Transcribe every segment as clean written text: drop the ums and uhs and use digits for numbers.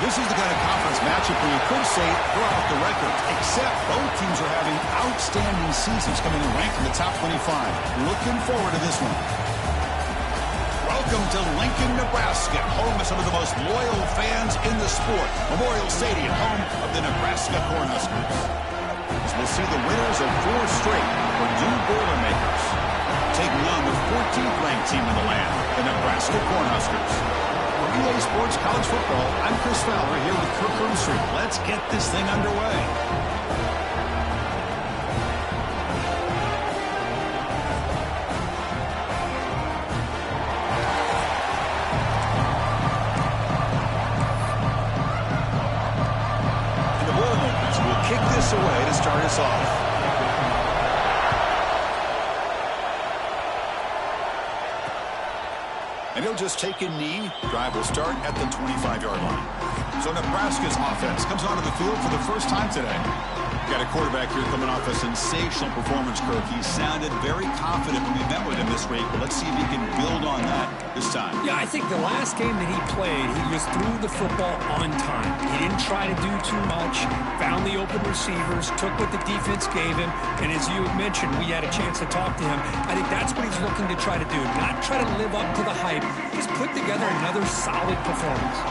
This is the kind of conference matchup where you could say throw out the record, except both teams are having outstanding seasons, coming in ranked in the top 25. Looking forward to this one. Welcome to Lincoln, Nebraska, home of some of the most loyal fans in the sport. Memorial Stadium, home of the Nebraska Cornhuskers. As we'll see the winners of 4 straight Purdue Boilermakers taking on the 14th ranked team in the land, the Nebraska Cornhuskers. For EA Sports College Football, I'm Chris Fowler here with Kirk Herbstreit. Let's get this thing underway. And the Boilermakers will kick this away to start us off. And he'll just take a knee. Drive will start at the 25-yard line. So Nebraska's offense comes onto the field for the first time today. Got a quarterback here coming off a sensational performance, Kirk. He sounded very confident when we met with him this week, but let's see if he can build on that this time. Yeah, I think the last game that he played, he just threw the football on time. He didn't try to do too much, found the open receivers, took what the defense gave him, and as you had mentioned, we had a chance to talk to him. I think that's what he's looking to try to do, not try to live up to the hype, just put together another solid performance.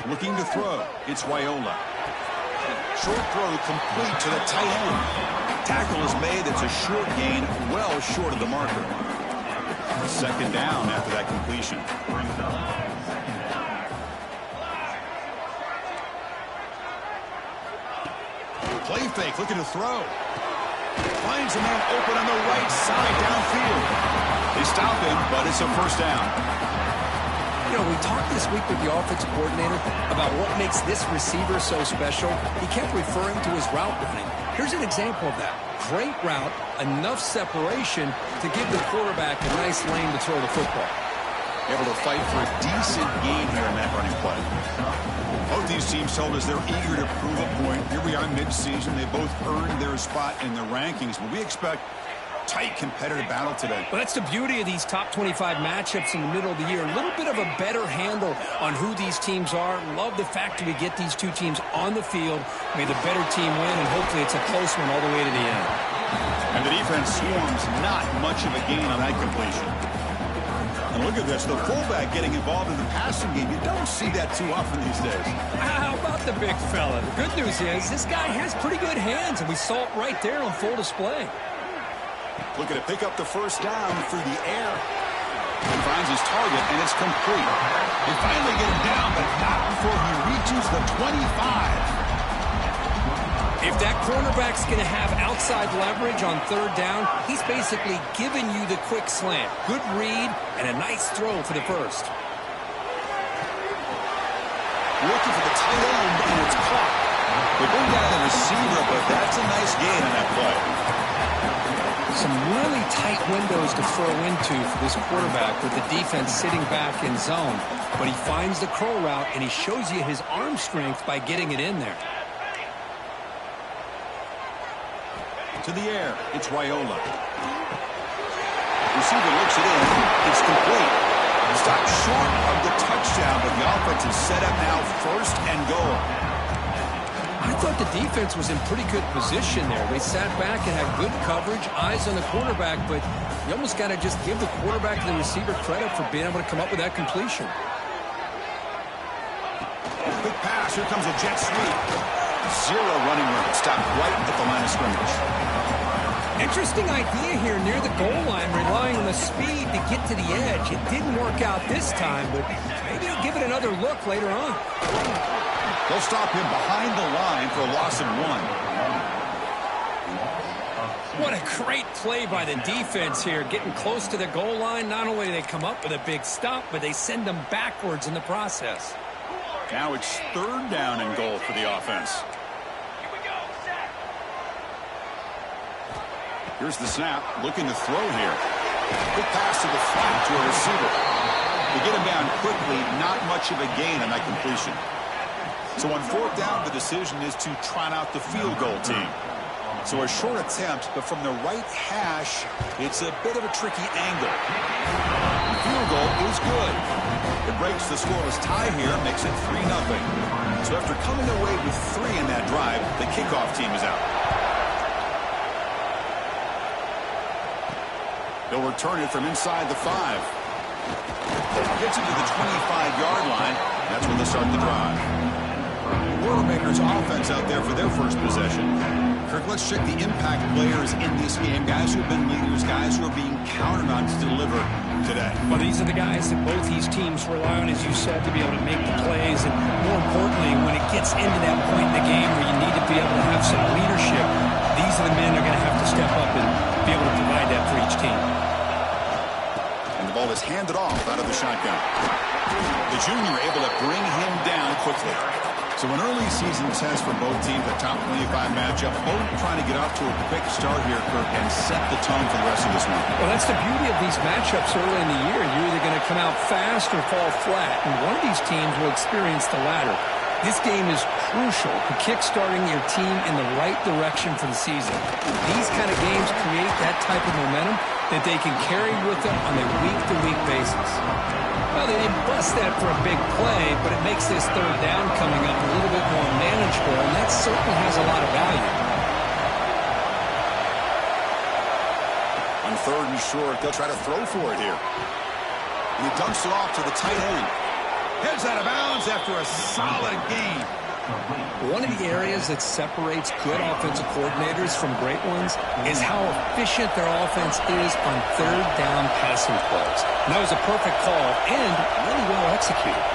Looking to throw. It's Wyola. Short throw complete to the tight end. Tackle is made. It's a short gain, well short of the marker. Second down after that completion. Play fake, looking to throw. Finds a man open on the right side downfield. They stop him, but it's a first down. You know, we talked this week with the offensive coordinator about what makes this receiver so special. He kept referring to his route running. Here's an example of that. Great route, enough separation to give the quarterback a nice lane to throw the football. Able to fight for a decent gain here in that running play. Both these teams told us they're eager to prove a point. Here we are mid-season. They both earned their spot in the rankings, but we expect tight competitive battle today. Well, that's the beauty of these top 25 matchups in the middle of the year. A little bit of a better handle on who these teams are. Love the fact that we get these two teams on the field. May the better team win, and hopefully it's a close one all the way to the end. And the defense swarms not much of a gain on that completion. And look at this, the fullback getting involved in the passing game. You don't see that too often these days. How about the big fella? The good news is this guy has pretty good hands, and we saw it right there on full display. Looking to pick up the first down through the air. He finds his target, and it's complete. They finally get him down, but not before he reaches the 25. If that cornerback's going to have outside leverage on third down, he's basically giving you the quick slant. Good read and a nice throw for the first. Looking for the tight end, and it's caught. They bring down the receiver, but that's a nice gain on that play. Some really tight windows to throw into for this quarterback with the defense sitting back in zone. But he finds the crow route, and he shows you his arm strength by getting it in there. To the air, it's Wyola. Receiver looks it in. It's complete. Stopped short of the touchdown, but the offense is set up now first and goal. I thought the defense was in pretty good position there. They sat back and had good coverage, eyes on the quarterback, but you almost got to just give the quarterback and the receiver credit for being able to come up with that completion. Quick pass. Here comes a jet sweep. Zero running room. Stopped right at the line of scrimmage. Interesting idea here near the goal line, relying on the speed to get to the edge. It didn't work out this time, but maybe give it another look later on. They'll stop him behind the line for a loss of 1. What a great play by the defense here, getting close to the goal line. Not only do they come up with a big stop, but they send them backwards in the process. Now it's third down and goal for the offense. Here's the snap, looking to throw here. Quick pass to the flat to a receiver. To get him down quickly, not much of a gain on that completion. So on fourth down, the decision is to trot out the field goal team. So a short attempt, but from the right hash, it's a bit of a tricky angle. The field goal is good. It breaks the scoreless tie here, makes it 3-0. So after coming away with 3 in that drive, the kickoff team is out. They'll return it from inside the 5. Gets it to the 25-yard line. That's when they start the drive. Boilermakers offense out there for their first possession. Kirk, let's check the impact players in this game. Guys who have been leaders, guys who are being counted on to deliver today. Well, these are the guys that both these teams rely on, as you said, to be able to make the plays. And more importantly, when it gets into that point in the game where you need to be able to have some leadership, these are the men that are going to have to step up and be able to provide that for each team. And the ball is handed off out of the shotgun. The junior able to bring him down quickly. So an early season test for both teams, a top 25 matchup, both trying to get off to a quick start here, Kirk, and set the tone for the rest of this one. Well, that's the beauty of these matchups early in the year. You're either going to come out fast or fall flat, and one of these teams will experience the latter. This game is crucial to kick-starting your team in the right direction for the season. These kind of games create that type of momentum that they can carry with them on a week-to-week basis. Well, they didn't bust that for a big play, but it makes this third down coming up a little bit more manageable, and that certainly has a lot of value. On 3rd and short, they'll try to throw for it here. And he dumps it off to the tight end. Heads out of bounds after a solid gain. One of the areas that separates good offensive coordinators from great ones is how efficient their offense is on third down passing plays. And that was a perfect call and really well executed.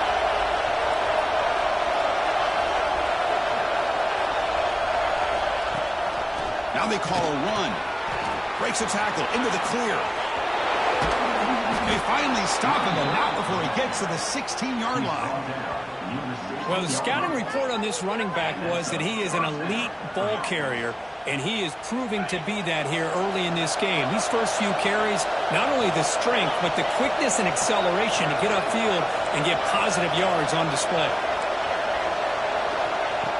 Now they call a run. Breaks a tackle into the clear. They finally stop him, but not before he gets to the 16-yard line. Well, the scouting report on this running back was that he is an elite ball carrier, and he is proving to be that here early in this game. These first few carries, not only the strength, but the quickness and acceleration to get upfield and get positive yards on display.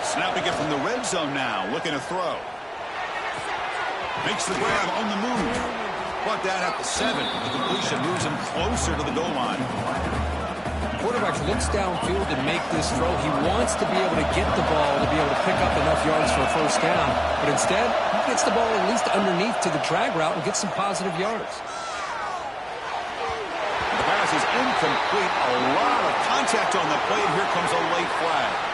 Snapping it from the red zone now, looking to throw. Makes the grab on the move. Brought down at the 7. The completion moves him closer to the goal line. Quarterback looks downfield and make this throw. He wants to be able to get the ball to be able to pick up enough yards for a first down. But instead, he gets the ball at least underneath to the drag route and gets some positive yards. The pass is incomplete. A lot of contact on the play, and here comes a late flag.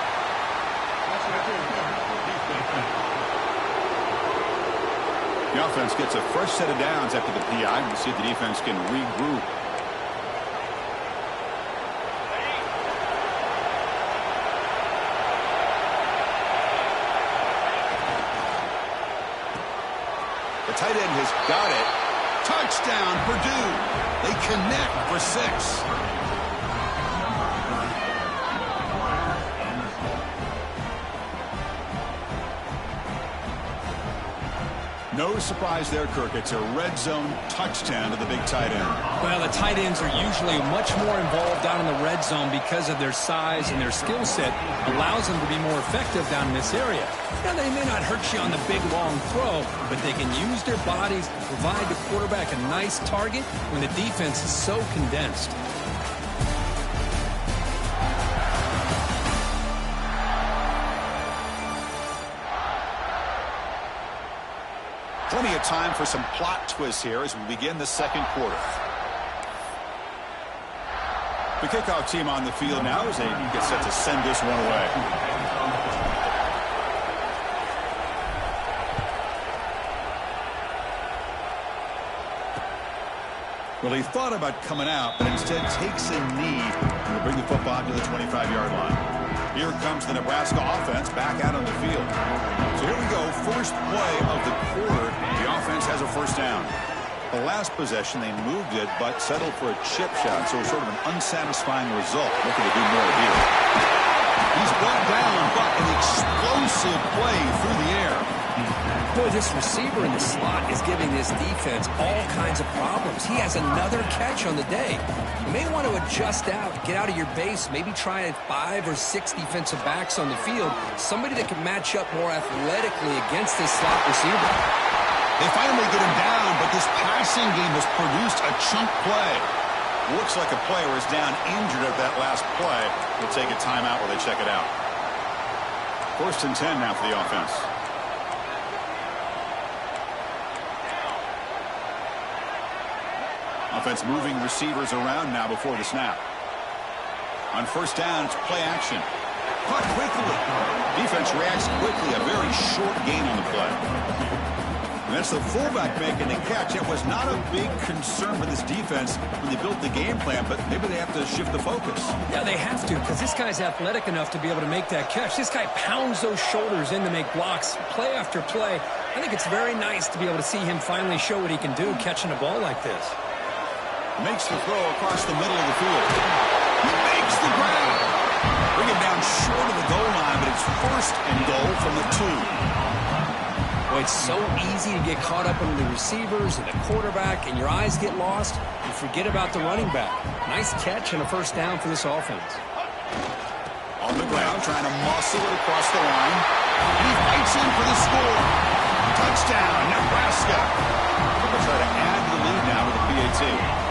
The offense gets a fresh set of downs after the PI. You see if the defense can regroup. The tight end has got it. Touchdown, Purdue. They connect for 6. No surprise there, Kirk. It's a red zone touchdown to the big tight end. Well, the tight ends are usually much more involved down in the red zone because of their size and their skill set. Allows them to be more effective down in this area. Now, they may not hurt you on the big, long throw, but they can use their bodies to provide the quarterback a nice target when the defense is so condensed. Plenty of time for some plot twists here as we begin the second quarter. The kickoff team on the field now as they get set to send this one away. Well, he thought about coming out, but instead takes a knee and will bring the football to the 25-yard line. Here comes the Nebraska offense back out on the field. So here we go, first play of the quarter. The offense has a first down. The last possession, they moved it, but settled for a chip shot, so sort of an unsatisfying result. Looking to do more here. He's brought down, but an explosive play through the air. Boy, Boy, this receiver in the slot is giving this defense all kinds of problems. He has another catch on the day. You may want to adjust out, get out of your base, maybe try 5 or 6 defensive backs on the field, somebody that can match up more athletically against this slot receiver. They finally get him down, but this passing game has produced a chunk play. Looks like a player is down injured at that last play. We'll take a timeout while they check it out. 1st and 10 now for the offense. Offense moving receivers around now before the snap. On 1st down, it's play action. Caught quickly. Defense reacts quickly. A very short gain on the play. And that's the fullback making the catch. It was not a big concern for this defense when they built the game plan, but maybe they have to shift the focus. Yeah, they have to, because this guy's athletic enough to be able to make that catch. This guy pounds those shoulders in to make blocks play after play. I think it's very nice to be able to see him finally show what he can do catching a ball like this. Makes the throw across the middle of the field. He makes the grab. Bring him down short of the goal line, but it's 1st and goal from the 2. Boy, it's so easy to get caught up in the receivers and the quarterback, and your eyes get lost. You forget about the running back. Nice catch and a 1st down for this offense. On the ground, trying to muscle it across the line. And he fights in for the score. Touchdown, Nebraska. They'll try to add to the lead now with the PAT.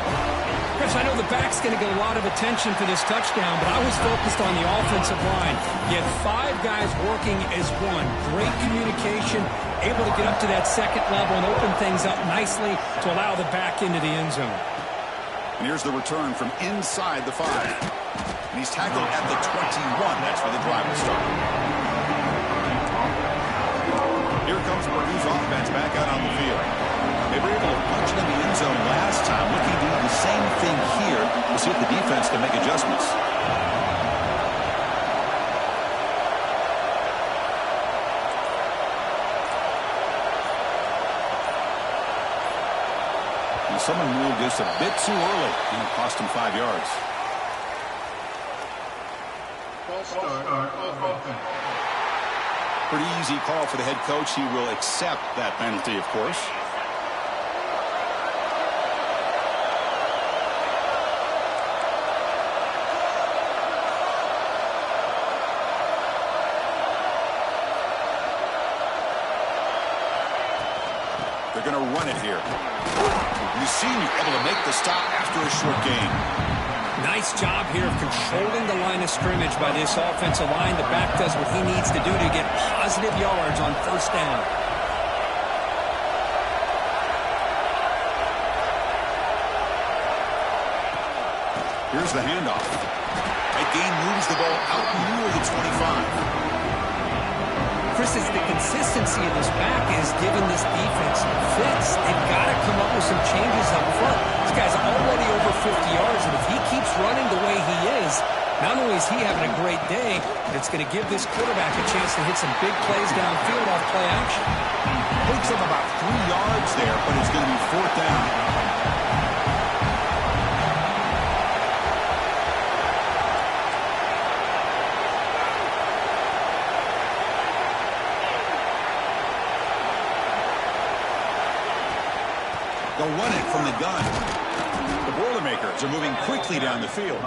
Chris, I know the back's going to get a lot of attention for this touchdown, but I was focused on the offensive line. You had 5 guys working as one. Great communication, able to get up to that 2nd level and open things up nicely to allow the back into the end zone. And here's the return from inside the 5. And he's tackled at the 21. That's where the drive will start. Here comes Purdue's offense back out on the field. They were able to punch it in the end zone last time. Looking to do the same thing here. We'll see if the defense can make adjustments. And someone moved just a bit too early, and it cost him 5 yards. Pretty easy call for the head coach. He will accept that penalty, of course. They're going to run it here. The senior able to make the stop after a short gain. Nice job here of controlling the line of scrimmage by this offensive line. The back does what he needs to do to get positive yards on 1st down. Here's the handoff. That gain moves the ball out near the 25. Chris, it's the consistency of this back is giving this defense fits. They've got to come up with some changes up front. This guy's already over 50 yards, and if he keeps running the way he is, not only is he having a great day, but it's going to give this quarterback a chance to hit some big plays downfield off play action. Picks up about 3 yards there, but it's going to be 4th down. They'll run it from the gun. The Boilermakers are moving quickly down the field.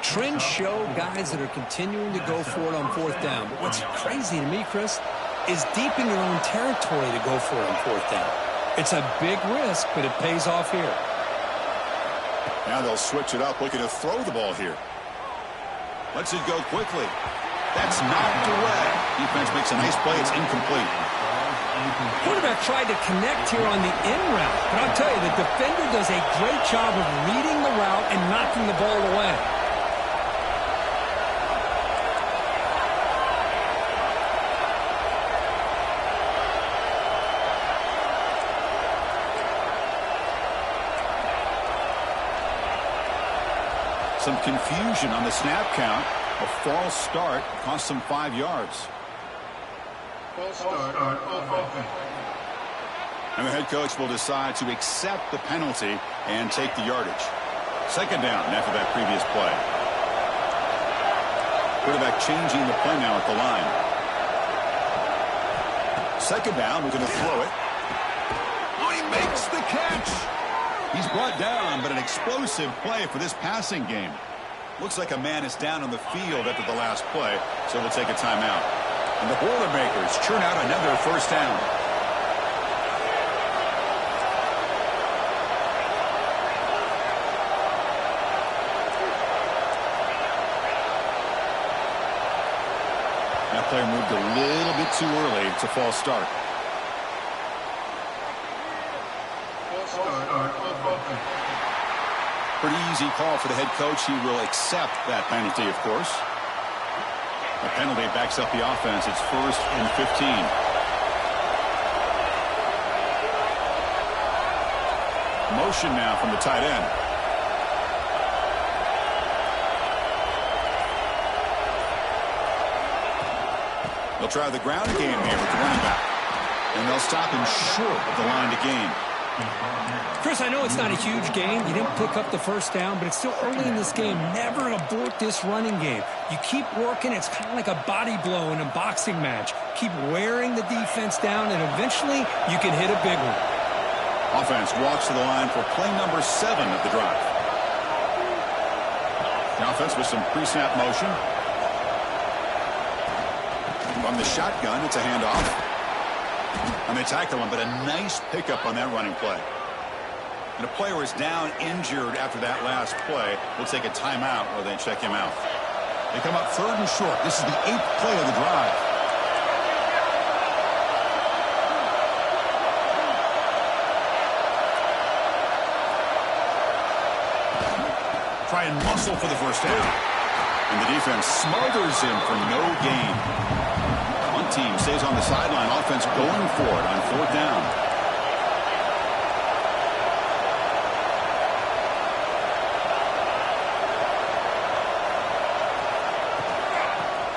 Trends show guys that are continuing to go for it on 4th down. But what's crazy to me, Chris, is deep in your own territory to go for it on 4th down. It's a big risk, but it pays off here. Now they'll switch it up, looking to throw the ball here. Lets it go quickly. That's knocked away. Defense makes a nice play. It's incomplete. Quarterback tried to connect here on the in route, but I'll tell you, the defender does a great job of reading the route and knocking the ball away. Some confusion on the snap count. A false start cost them 5 yards. And the head coach will decide to accept the penalty and take the yardage. 2nd down after that previous play. Quarterback changing the play now at the line. Second down, we're going to throw it. Oh, he makes the catch. He's brought down, but an explosive play for this passing game. Looks like a man is down on the field after the last play, so we'll take a timeout. And the Boilermakers churn out another first down. That player moved a little bit too early. It's a false start. Pretty easy call for the head coach. He will accept that penalty, of course. The penalty backs up the offense. It's 1st and 15. Motion now from the tight end. They'll try the ground game here with the running back. And they'll stop him short of the line to gain. Chris, I know it's not a huge game. You didn't pick up the first down, but it's still early in this game. Never abort this running game. You keep working. It's kind of like a body blow in a boxing match. Keep wearing the defense down, and eventually you can hit a big one. Offense walks to the line for play number 7 of the drive. The offense with some pre-snap motion. From the shotgun, it's a handoff. And they tackle him, but a nice pickup on that running play. And a player is down injured after that last play. We'll take a timeout while they check him out. They come up 3rd and short. This is the 8th play of the drive. Try and muscle for the first down. And the defense smothers him for no gain. One team stays on the sideline. Offense going for it on 4th down.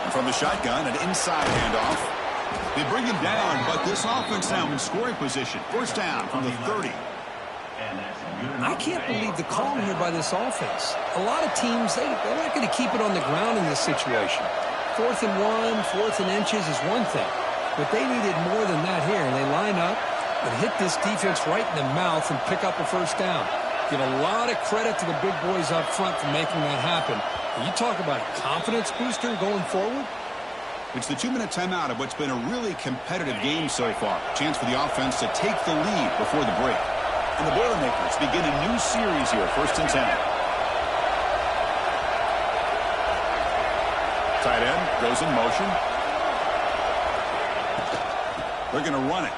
And from the shotgun, an inside handoff. They bring him down, but this offense now in scoring position. First down from the 30. I can't believe the calm here by this offense. A lot of teams, they're not going to keep it on the ground in this situation. 4th and 1, 4th and inches is one thing. But they needed more than that here. And they line up and hit this defense right in the mouth and pick up a first down. Give a lot of credit to the big boys up front for making that happen. And you talk about a confidence booster going forward. It's the 2-minute timeout of what's been a really competitive game so far. Chance for the offense to take the lead before the break. And the Boilermakers begin a new series here, 1st and 10. Tight end goes in motion. They're going to run it.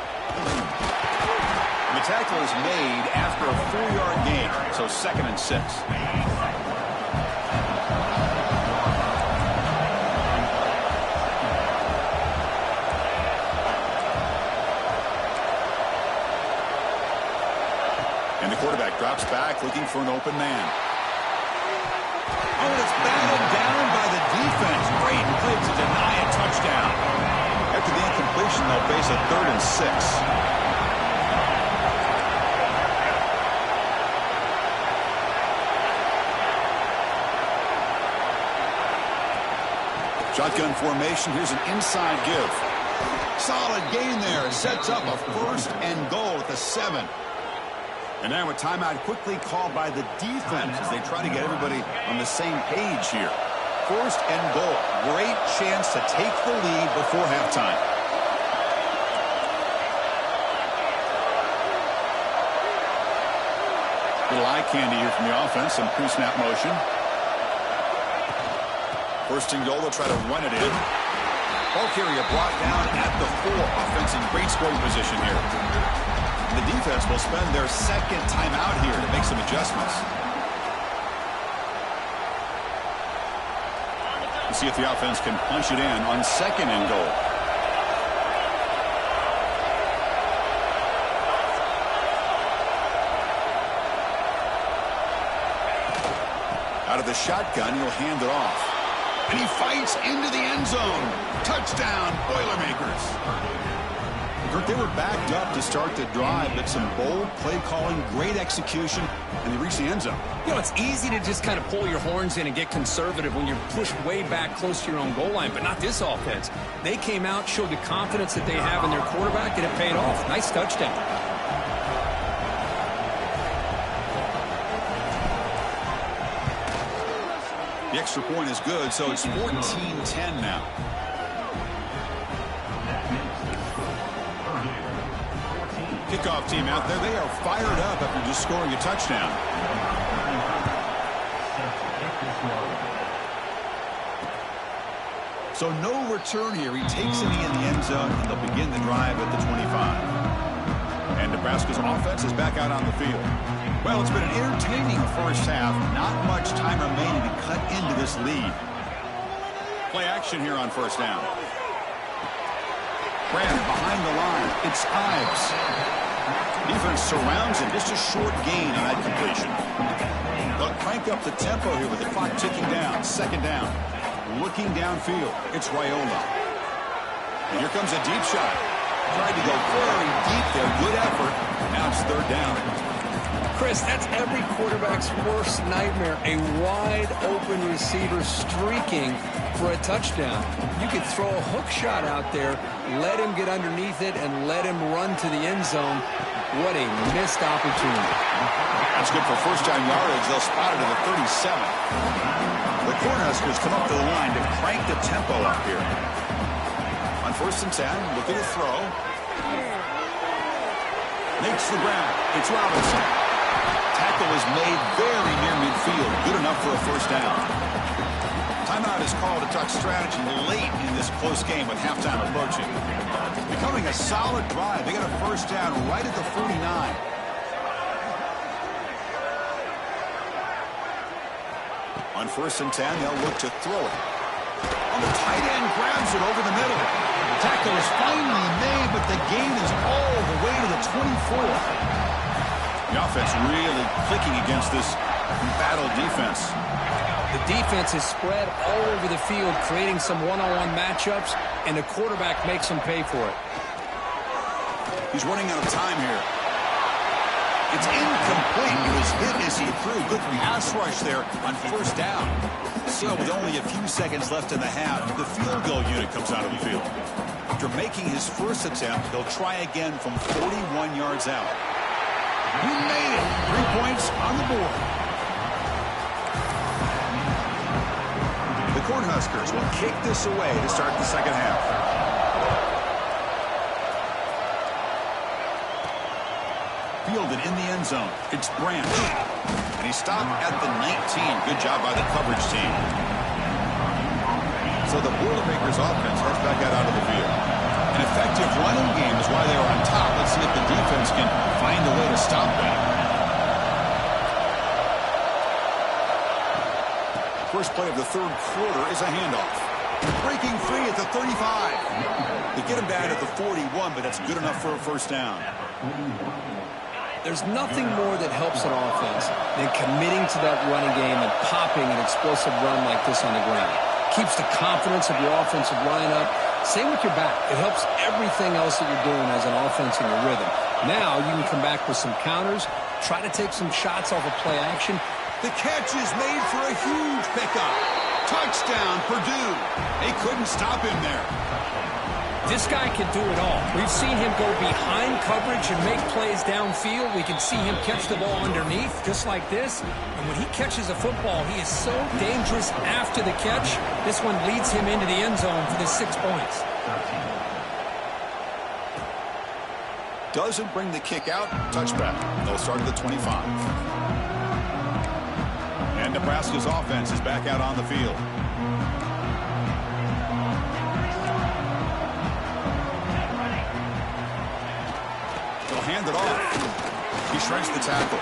And the tackle is made after a 4-yard gain, so 2nd and 6. And the quarterback drops back looking for an open man. Oh, and it's battled down by the defense. Great play to deny a touchdown. After the incompletion, they'll face a 3rd and 6. Shotgun formation. Here's an inside give. Solid gain there. It sets up a 1st and goal at the 7. And now a timeout quickly called by the defense as they try to get everybody on the same page here. 1st and goal. Great chance to take the lead before halftime. Little eye candy here from the offense. Some pre-snap motion. 1st and goal. They'll try to run it in. Ball carrier brought down at the 4. Offense in great scoring position here. The defense will spend their 2nd timeout here to make some adjustments. Let's see if the offense can punch it in on 2nd and goal. Out of the shotgun, he'll hand it off. And he fights into the end zone. Touchdown, Boilermakers. They're They were backed up to start the drive, but some bold play calling, great execution, and they reached the end zone. You know, it's easy to just kind of pull your horns in and get conservative when you're pushed way back close to your own goal line, but not this offense. They came out, showed the confidence that they have in their quarterback, and it paid off. Nice touchdown. The extra point is good, so it's 14-10 now. Kickoff team out there. They are fired up after just scoring a touchdown. So no return here. He takes it in the end zone, and they'll begin the drive at the 25. And Nebraska's offense is back out on the field. Well, it's been an entertaining first half. Not much time remaining to cut into this lead. Play action here on first down. Brand behind the line. It's Ives. Defense surrounds him. Just a short gain on that completion. They'll crank up the tempo here with the clock ticking down. Second down. Looking downfield. It's Raiola. And here comes a deep shot. Tried to go very deep there. Good effort. Now it's third down. Chris, that's every quarterback's worst nightmare. A wide-open receiver streaking for a touchdown. You could throw a hook shot out there, let him get underneath it, and let him run to the end zone. What a missed opportunity. That's good for first-down yardage. They'll spot it at the 37. The Cornhuskers come up to the line to crank the tempo up here. On first and 10, looking to throw. Makes the grab. It's Robinson. Tackle is made very near midfield. Good enough for a first down. Timeout is called to talk strategy late in this close game with halftime approaching. Becoming a solid drive. They got a first down right at the 49. On first and 10, they'll look to throw it. On the tight end, grabs it over the middle. Tackle is finally made, but the gain is all the way to the 24. The offense really clicking against this embattled defense. The defense is spread all over the field, creating some one-on-one matchups, and the quarterback makes them pay for it. He's running out of time here. It's incomplete. He was hit as he threw. Good pass rush there on first down. So with only a few seconds left in the half, the field goal unit comes out of the field. After making his first attempt, he'll try again from 41 yards out. He made it. 3 points on the board. The Cornhuskers will kick this away to start the second half. Fielded in the end zone. It's Branch. And he stopped at the 19. Good job by the coverage team. So the Boilermakers offense heads back out onto the field. An effective running game is why they were on top. Let's see if the defense can find a way to stop that. First play of the third quarter is a handoff. Breaking free at the 35. They get him down at the 41, but that's good enough for a first down. There's nothing more that helps an offense than committing to that running game and popping an explosive run like this on the ground. Keeps the confidence of your offensive line up. Same with your back. It helps everything else that you're doing as an offense in your rhythm. Now you can come back with some counters, try to take some shots off of play action. The catch is made for a huge pickup. Touchdown, Purdue. They couldn't stop him there. This guy can do it all. We've seen him go behind coverage and make plays downfield. We can see him catch the ball underneath, just like this. And when he catches a football, he is so dangerous after the catch. This one leads him into the end zone for the 6 points. Doesn't bring the kick out. Touchback. They'll start at the 25. And Nebraska's offense is back out on the field. Hand it off. He shrinks the tackle.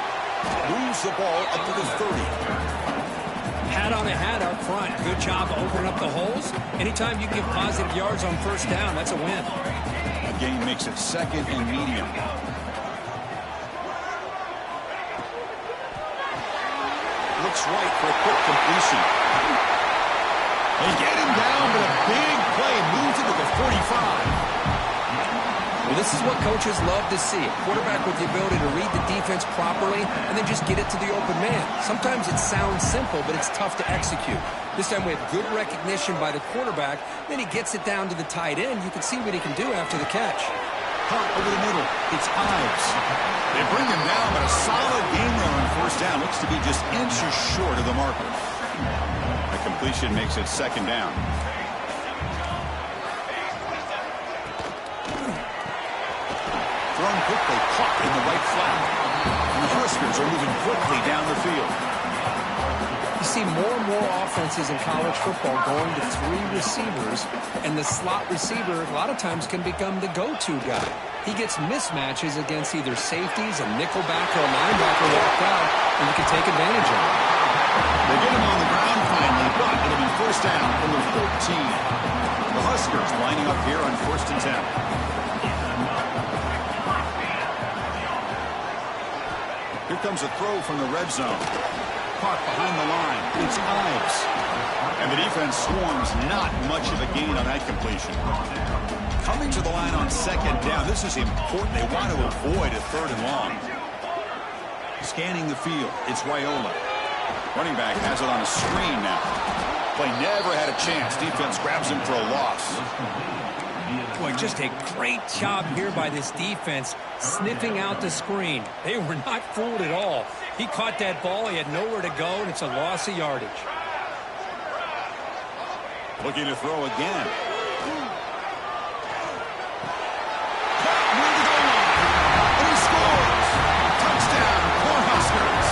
Moves the ball up to the 30. Hat on a hat up front. Good job opening up the holes. Anytime you can give positive yards on first down, that's a win. The game makes it second and medium. Looks right for a quick completion. They get him down, but a big play moves it to the 45. The Well, this is what coaches love to see. A quarterback with the ability to read the defense properly and then just get it to the open man. Sometimes it sounds simple, but it's tough to execute. This time we have good recognition by the quarterback. Then he gets it down to the tight end. You can see what he can do after the catch. Hot over the middle. It's Ives. They bring him down, but a solid game there on first down. Looks to be just inches short of the marker. A completion makes it second down. Thrown quickly, caught in the right flat. And the Huskers are moving quickly down the field. You see more and more offenses in college football going to 3 receivers, and the slot receiver a lot of times can become the go-to guy. He gets mismatches against either safeties, a nickelback, or a linebacker walked out, and you can take advantage of it. They get him on the ground finally, but it'll be first down from the 14. The Huskers lining up here on 1st and 10. Here comes a throw from the red zone. Caught behind the line. It's Ives. And the defense swarms not much of a gain on that completion. Coming to the line on second down. This is important. They want to avoid a 3rd and long. Scanning the field. It's Raiola. Running back has it on a screen now. Play never had a chance. Defense grabs him for a loss. Boy, just a great job here by this defense, sniffing out the screen. They were not fooled at all. He caught that ball. He had nowhere to go, and it's a loss of yardage. Looking to throw again. And he scores! Touchdown, Cornhuskers!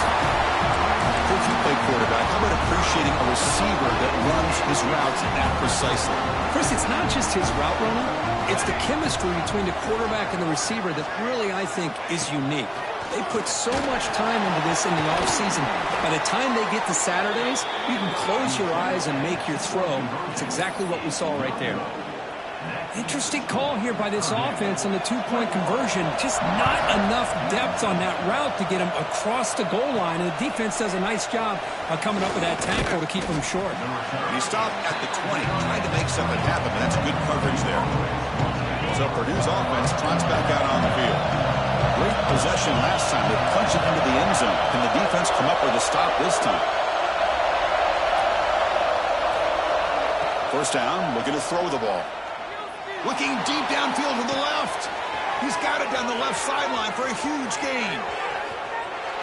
If you play quarterback, how about appreciating a receiver that runs his routes that precisely? Chris, it's not just his route running. It's the chemistry between the quarterback and the receiver that really, I think, is unique. They put so much time into this in the offseason. By the time they get to Saturdays, you can close your eyes and make your throw. It's exactly what we saw right there. Interesting call here by this offense on the 2-point conversion. Just not enough depth on that route to get him across the goal line. And the defense does a nice job of coming up with that tackle to keep him short. He stopped at the 20, trying to make something happen, but that's good coverage there. So Purdue's offense trots back out on the field. Great possession last time. They punch it into the end zone. Can the defense come up with a stop this time? First down, looking to throw the ball. Looking deep downfield to the left. He's got it down the left sideline for a huge gain.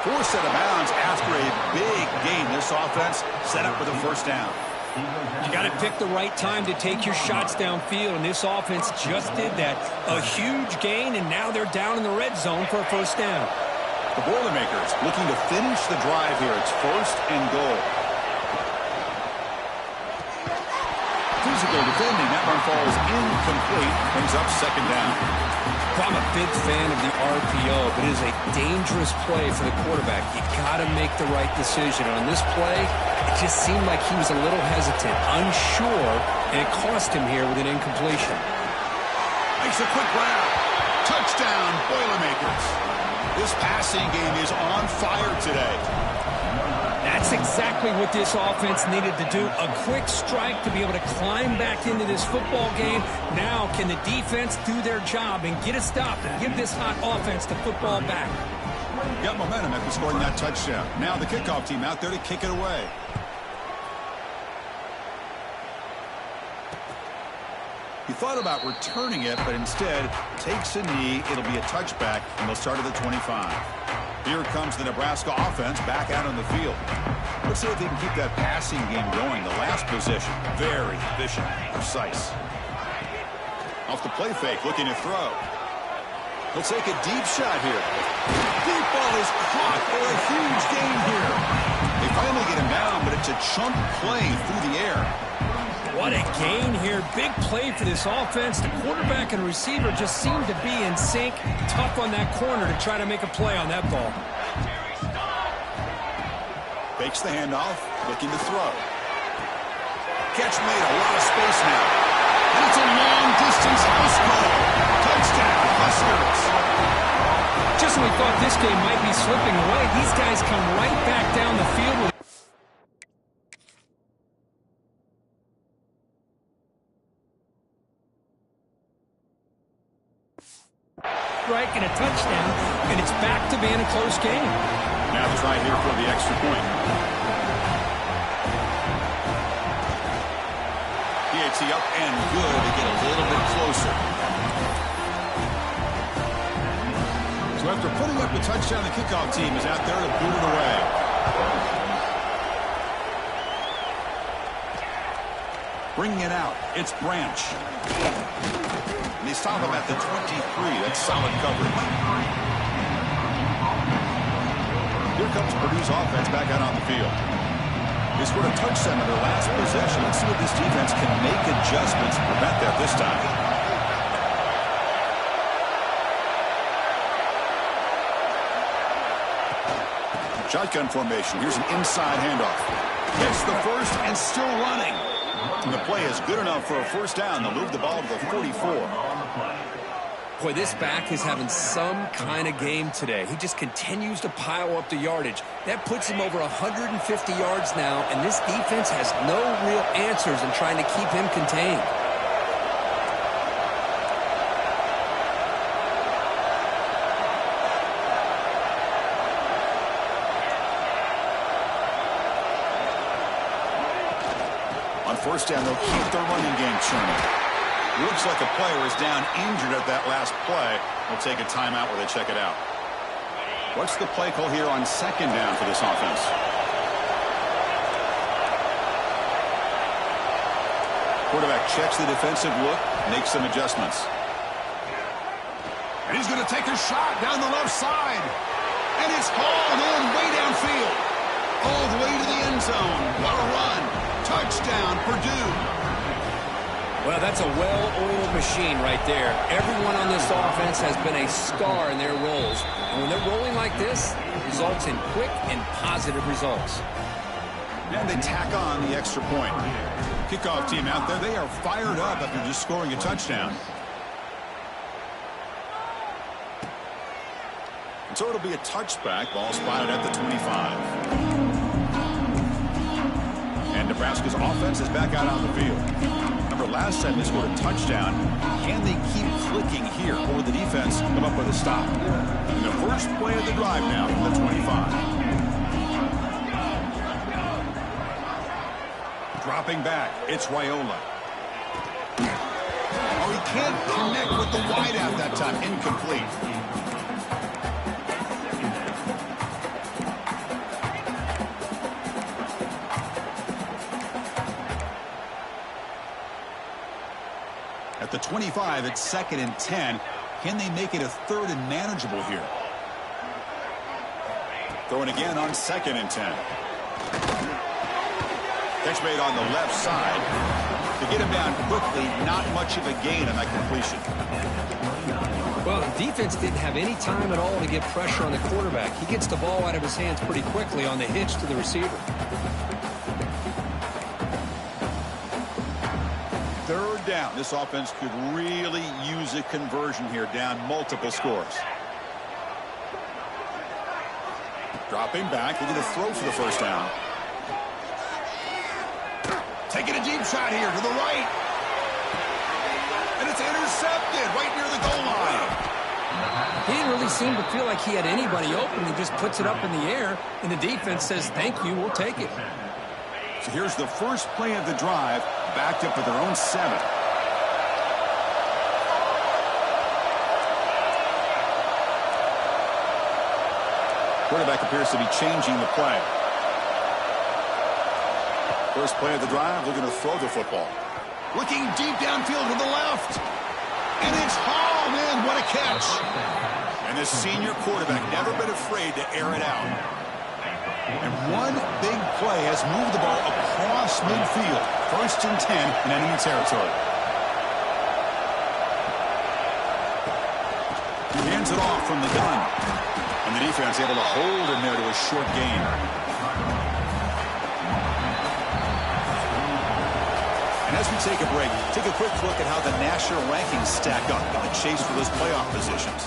Forced out of bounds after a big gain. This offense set up with a first down. You got to pick the right time to take your shots downfield, and this offense just did that. A huge gain, and now they're down in the red zone for a first down. The Boilermakers looking to finish the drive here. It's 1st and goal. Physical defending. That one falls incomplete. Brings up second down. Well, I'm a big fan of the RPO, but it is a dangerous play for the quarterback. You got to make the right decision. On this play, it just seemed like he was a little hesitant, unsure, and it cost him here with an incompletion. Makes a quick grab. Touchdown, Boilermakers. This passing game is on fire today. That's exactly what this offense needed to do. A quick strike to be able to climb back into this football game. Now can the defense do their job and get a stop and give this hot offense the football back? Got momentum after scoring that touchdown. Now the kickoff team out there to kick it away. He thought about returning it, but instead takes a knee. It'll be a touchback, and they'll start at the 25. Here comes the Nebraska offense back out on the field. Let's see if they can keep that passing game going. The last possession, very efficient, precise. Off the play fake, looking to throw. He'll take a deep shot here. Deep ball is caught for a huge gain here. They finally get him down, but it's a chunk play through the air. What a gain here. Big play for this offense. The quarterback and receiver just seem to be in sync. Tough on that corner to try to make a play on that ball. Fakes the handoff, looking to throw. Catch made, a lot of space now. And it's a long-distance house goal. Touchdown, Huskers. Just when we thought this game might be slipping away, these guys come right back down the field with strike and a touchdown, and it's back to being a close game. Now the try here for the extra point. PAT up and good to get a little bit closer. So after putting up a touchdown, the kickoff team is out there to boot it away. Bringing it out, it's Branch. And they stop him at the 23. That's solid coverage. Here comes Purdue's offense back out on the field. They scored a touchdown in their last possession. Let's see if this defense can make adjustments to prevent that this time. Shotgun formation. Here's an inside handoff. Gets the first and still running. And the play is good enough for a first down. They'll move the ball to the 44. Boy, this back is having some kind of game today. He just continues to pile up the yardage. That puts him over 150 yards now, and this defense has no real answers in trying to keep him contained. On first down, they'll keep their running game churning. Looks like a player is down injured at that last play. We'll take a timeout where they check it out. What's the play call here on second down for this offense? Quarterback checks the defensive look, makes some adjustments. And he's going to take a shot down the left side. And it's hauled in way downfield. All the way to the end zone. What a run. Touchdown, Purdue. Well, that's a well-oiled machine right there. Everyone on this offense has been a star in their roles. And when they're rolling like this, it results in quick and positive results. And they tack on the extra point. Kickoff team out there, they are fired up after just scoring a touchdown. And so it'll be a touchback. Ball spotted at the 25. And Nebraska's offense is back out on the field. Remember, last time they scored a touchdown. Can they keep clicking here, or will the defense come up with a stop? And the first play of the drive now from the 25. Dropping back, it's Raiola. Oh, he can't connect with the wideout that time. Incomplete. At the 25, it's 2nd and 10. Can they make it a 3rd and manageable here? Throwing again on 2nd and 10. Catch made on the left side. To get him down quickly, not much of a gain on that completion. Well, the defense didn't have any time at all to get pressure on the quarterback. He gets the ball out of his hands pretty quickly on the hitch to the receiver. 3rd down. This offense could really use a conversion here, down multiple scores. Dropping back, looking to throw for the first down. Taking a deep shot here to the right. And it's intercepted right near the goal line. He didn't really seem to feel like he had anybody open. He just puts it up in the air, and the defense says, thank you, we'll take it. So here's the first play of the drive, backed up at their own 7. Quarterback appears to be changing the play. First play of the drive, looking to throw the football. Looking deep downfield to the left. And it's hauled in. What a catch. And this senior quarterback never been afraid to air it out. And one big play has moved the ball across midfield. 1st and 10 in enemy territory. He hands it off from the gun. And the defense able to hold him there to a short gain. And as we take a break, take a quick look at how the national rankings stack up in the chase for those playoff positions.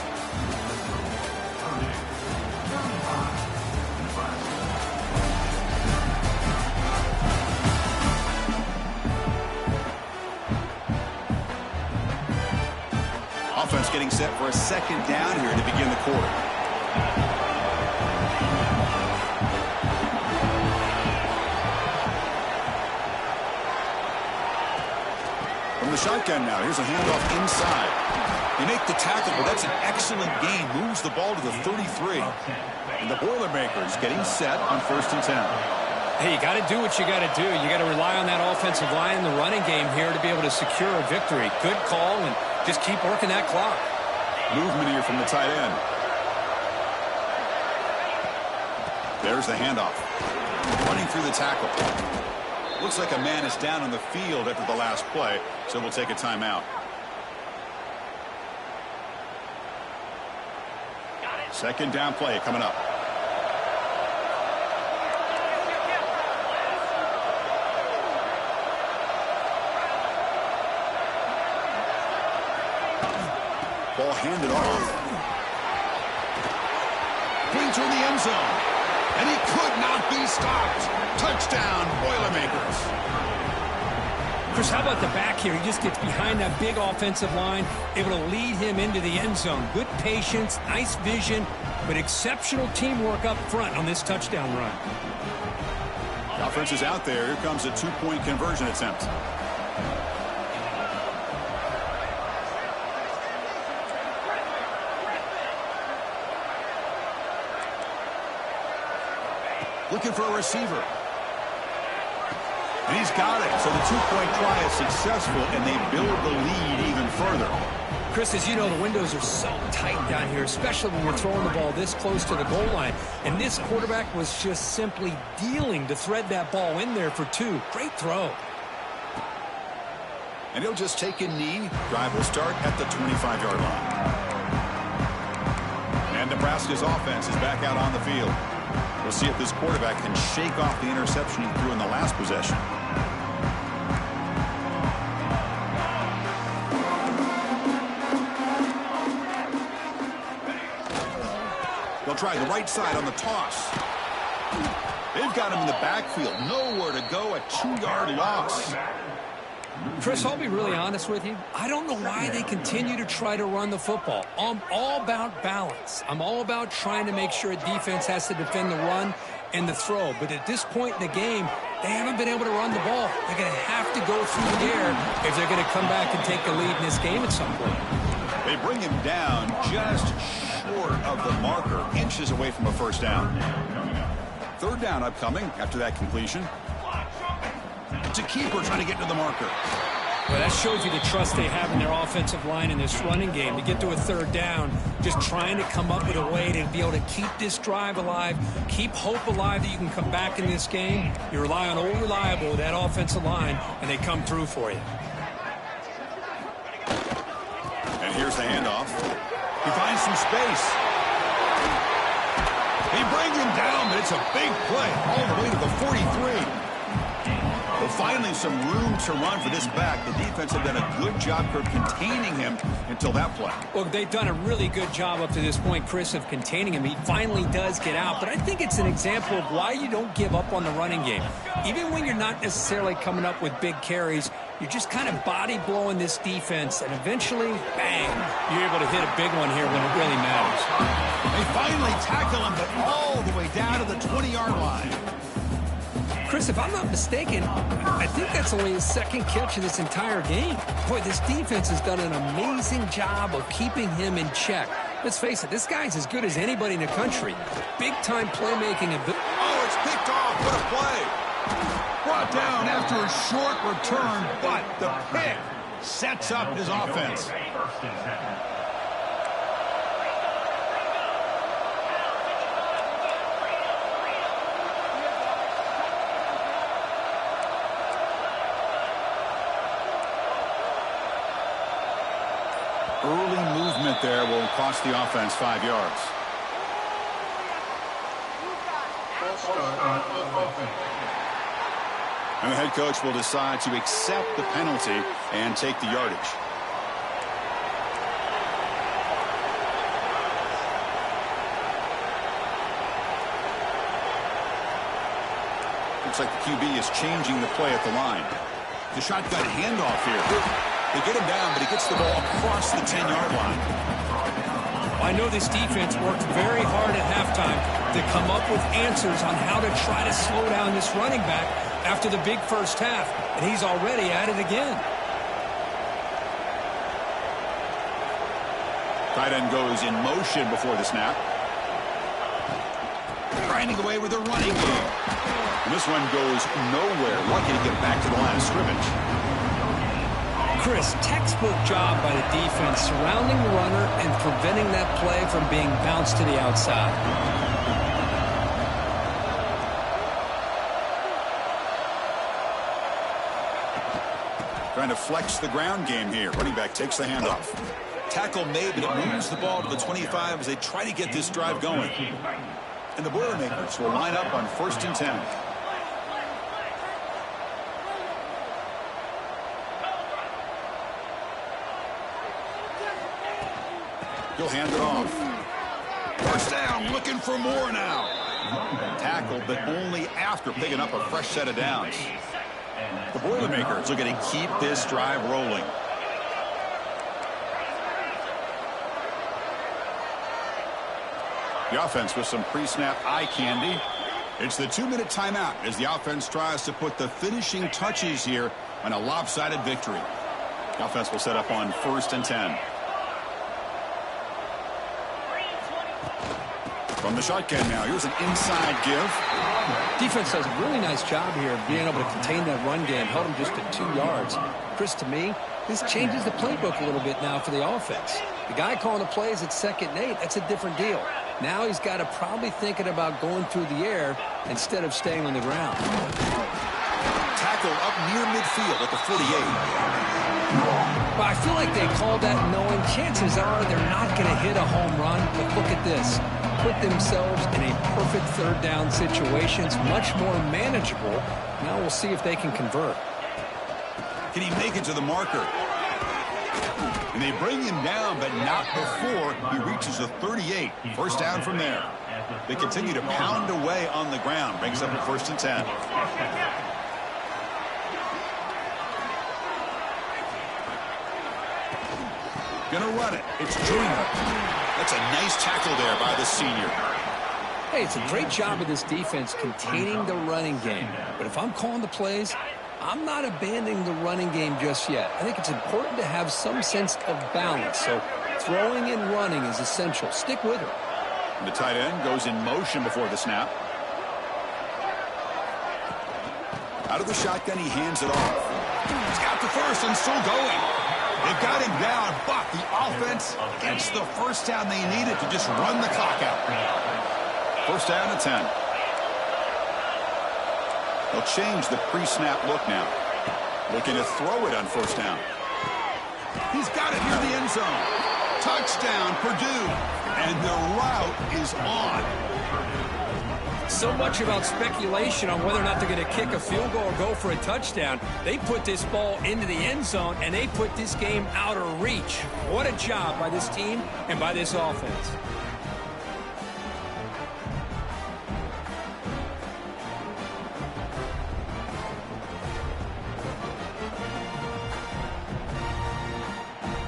Offense getting set for a second down here to begin the quarter. From the shotgun now, here's a handoff inside. They make the tackle, but that's an excellent gain. Moves the ball to the 33. And the Boilermakers getting set on 1st and 10. Hey, you got to do what you got to do. You got to rely on that offensive line in the running game here to be able to secure a victory. Good call, and just keep working that clock. Movement here from the tight end. There's the handoff. Running through the tackle. Looks like a man is down on the field after the last play, so we'll take a timeout. Second down play coming up. Ball handed off. Clean toward the end zone. And he could not be stopped. Touchdown, Boilermakers. Chris, how about the back here? He just gets behind that big offensive line, able to lead him into the end zone. Good patience, nice vision, but exceptional teamwork up front on this touchdown run. The offense is out there. Here comes a two-point conversion attempt. Looking for a receiver. And he's got it. So the two-point try is successful, and they build the lead even further. Chris, as you know, the windows are so tight down here, especially when you're throwing the ball this close to the goal line. And this quarterback was just simply dealing to thread that ball in there for 2. Great throw. And he'll just take a knee. Drive will start at the 25-yard line. And Nebraska's offense is back out on the field. We'll see if this quarterback can shake off the interception he threw in the last possession. They'll try the right side on the toss. They've got him in the backfield. Nowhere to go. A 2-yard loss. Chris, I'll be really honest with you. I don't know why they continue to try to run the football. I'm all about balance. I'm all about trying to make sure a defense has to defend the run and the throw. But at this point in the game, they haven't been able to run the ball. They're going to have to go through the air if they're going to come back and take the lead in this game at some point. They bring him down just short of the marker, inches away from a first down. Third down upcoming after that completion. It's a keeper trying to get to the marker. Well, that shows you the trust they have in their offensive line in this running game. To get to a third down, just trying to come up with a way to be able to keep this drive alive, keep hope alive that you can come back in this game. You rely on old reliable with that offensive line, and they come through for you. And here's the handoff. He finds some space. He brings him down, but it's a big play all the way to the 43. Well, finally some room to run for this back. The defense have done a good job of containing him until that play. Well, they've done a really good job up to this point, Chris, of containing him. He finally does get out, but I think it's an example of why you don't give up on the running game. Even when you're not necessarily coming up with big carries, you're just kind of body blowing this defense, and eventually, bang, you're able to hit a big one here when it really matters. They finally tackle him, but all the way down to the 20-yard line. Chris, if I'm not mistaken, I think that's only his second catch of this entire game. Boy, this defense has done an amazing job of keeping him in check. Let's face it, this guy's as good as anybody in the country. Big-time playmaking. Oh, it's picked off. What a play. Brought down after a short return, but the pick sets up his offense. Early movement there will cost the offense 5 yards. And the head coach will decide to accept the penalty and take the yardage. Looks like the QB is changing the play at the line. The shotgun handoff here. They get him down, but he gets the ball across the 10-yard line. I know this defense worked very hard at halftime to come up with answers on how to try to slow down this running back after the big first half, and he's already at it again. Tight end goes in motion before the snap. Grinding away with a running game. And this one goes nowhere. Lucky to get back to the line of scrimmage. Chris, textbook job by the defense surrounding the runner and preventing that play from being bounced to the outside. Trying to flex the ground game here. Running back takes the handoff. Tackle made, but it moves the ball to the 25 as they try to get this drive going. And the Boilermakers will line up on 1st and 10. He'll hand it off. First down, looking for more now. Tackle, but only after picking up a fresh set of downs. The Boilermakers are going to keep this drive rolling. The offense with some pre-snap eye candy. It's the 2-minute timeout as the offense tries to put the finishing touches here on a lopsided victory. The offense will set up on 1st and 10. From the shotgun now, here's an inside give. Defense does a really nice job here of being able to contain that run game, held him just at 2 yards. Chris, to me, this changes the playbook a little bit now for the offense. The guy calling the plays at 2nd and 8, that's a different deal. Now he's got to probably thinking about going through the air instead of staying on the ground. Tackle up near midfield at the 48. Well, I feel like they called that knowing chances are they're not going to hit a home run. But look at this. Put themselves in a perfect 3rd down situation. It's much more manageable. Now we'll see if they can convert. Can he make it to the marker? And they bring him down, but not before he reaches the 38. First down from there. They continue to pound away on the ground. Brings up at 1st and 10. Gonna run it. It's Junior. That's a nice tackle there by the senior. Hey, it's a great job of this defense containing the running game. But if I'm calling the plays, I'm not abandoning the running game just yet. I think it's important to have some sense of balance. So throwing and running is essential. Stick with it. And the tight end goes in motion before the snap. Out of the shotgun, he hands it off. He's got the first and still going. They've got him down, but the offense gets the first down they needed to just run the clock out. First down and 10. They'll change the pre-snap look now. Looking to throw it on 1st down. He's got it near the end zone. Touchdown, Purdue. And the route is on. So much about speculation on whether or not they're going to kick a field goal or go for a touchdown. They put this ball into the end zone, and they put this game out of reach. What a job by this team and by this offense.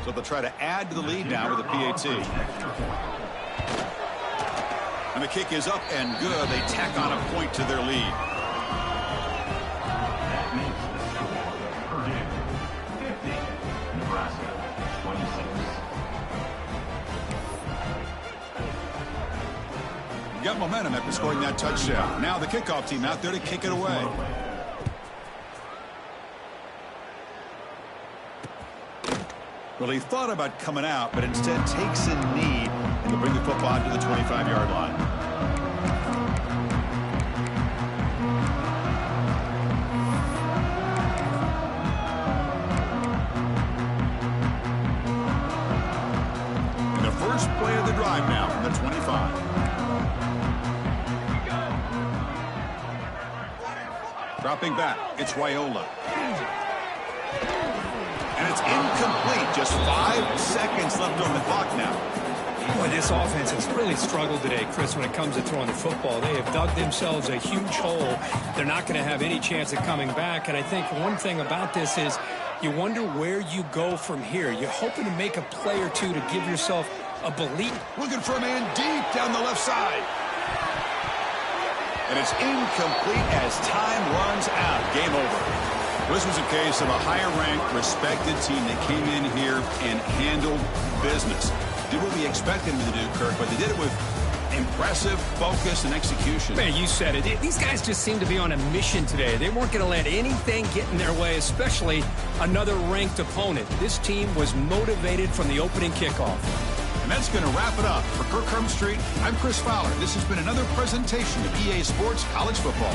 So they'll try to add to the lead now with a PAT. And the kick is up and good. They tack on a point to their lead. That makes the score Purdue 50, Nebraska 26. Got momentum after scoring that touchdown. Now the kickoff team out there to kick it away. Well, he thought about coming out, but instead takes a knee and will bring the football to the 25-yard line. And the first play of the drive now from the 25. Dropping back, it's Raiola. And it's incomplete. Just 5 seconds left on the clock now. Boy, this offense has really struggled today, Chris, when it comes to throwing the football. They have dug themselves a huge hole. They're not going to have any chance of coming back. And I think one thing about this is You wonder where you go from here. You're hoping to make a play or two to give yourself a belief. Looking for a man deep down the left side. And it's incomplete as time runs out. Game over. This was a case of a higher-ranked, respected team that came in here and handled business. Did what we expected them to do, Kirk, but they did it with impressive focus and execution. Man, you said it. These guys just seem to be on a mission today. They weren't going to let anything get in their way, especially another ranked opponent. This team was motivated from the opening kickoff. And that's going to wrap it up. For Kirk Street, I'm Chris Fowler. This has been another presentation of EA Sports College Football.